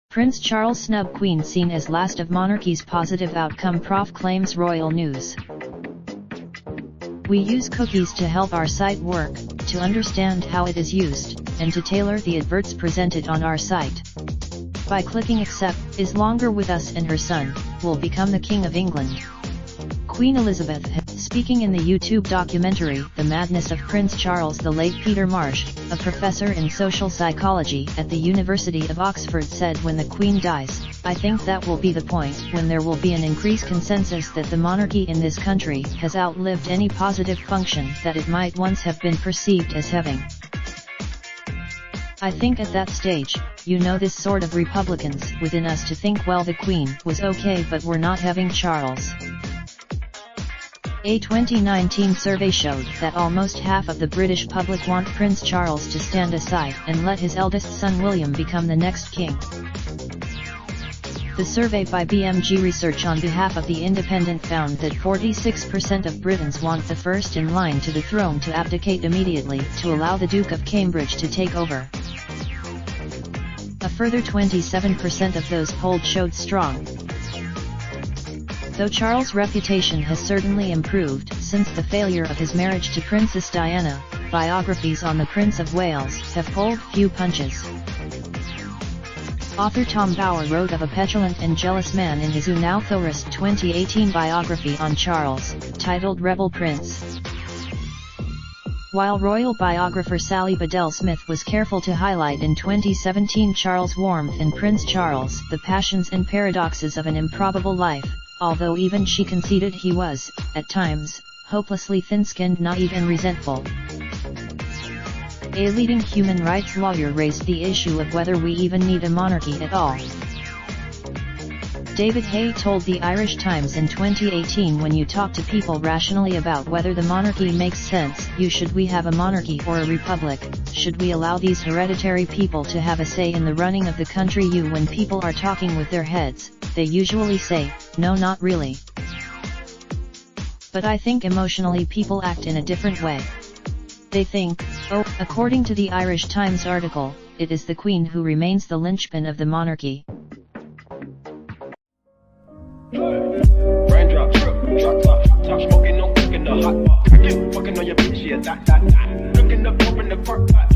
Prince Charles SNUB Queen seen as last of monarchy's positive outcome. Prof claims royal news. We use cookies to help our site work, to understand how it is used, and to tailor the adverts presented on our site. By clicking accept, is longer with us and her son, will become the King of England. Queen Elizabeth, speaking in the YouTube documentary The Madness of Prince Charles. The late Peter Marsh, a professor in social psychology at the University of Oxford, said, when the Queen dies, I think that will be the point when there will be an increased consensus that the monarchy in this country has outlived any positive function that it might once have been perceived as having. I think at that stage, this sort of Republicans within us to think, well, the Queen was okay, but we're not having Charles. A 2019 survey showed that almost half of the British public want Prince Charles to stand aside and let his eldest son William become the next king. The survey by BMG Research on behalf of The Independent found that 46% of Britons want the first in line to the throne to abdicate immediately to allow the Duke of Cambridge to take over. A further 27% of those polled showed strong. Though Charles' reputation has certainly improved since the failure of his marriage to Princess Diana, biographies on the Prince of Wales have pulled few punches. Author Tom Bower wrote of a petulant and jealous man in his unauthorized 2018 biography on Charles, titled Rebel Prince. While royal biographer Sally Bedell-Smith was careful to highlight in 2017 Charles' warmth and Prince Charles the passions and paradoxes of an improbable life, although even she conceded he was, at times, hopelessly thin-skinned, naive and resentful. A leading human rights lawyer raised the issue of whether we even need a monarchy at all. David Hay told the Irish Times in 2018, when you talk to people rationally about whether the monarchy makes sense, should we have a monarchy or a republic, should we allow these hereditary people to have a say in the running of the country, when people are talking with their heads, they usually say, no, not really. But I think emotionally people act in a different way. They think, oh, according to the Irish Times article, it is the Queen who remains the linchpin of the monarchy. Raindrop, drop top smoking, no cooking the hot pot. Fucking on your bitch, yeah, that. Looking up, open the park pot.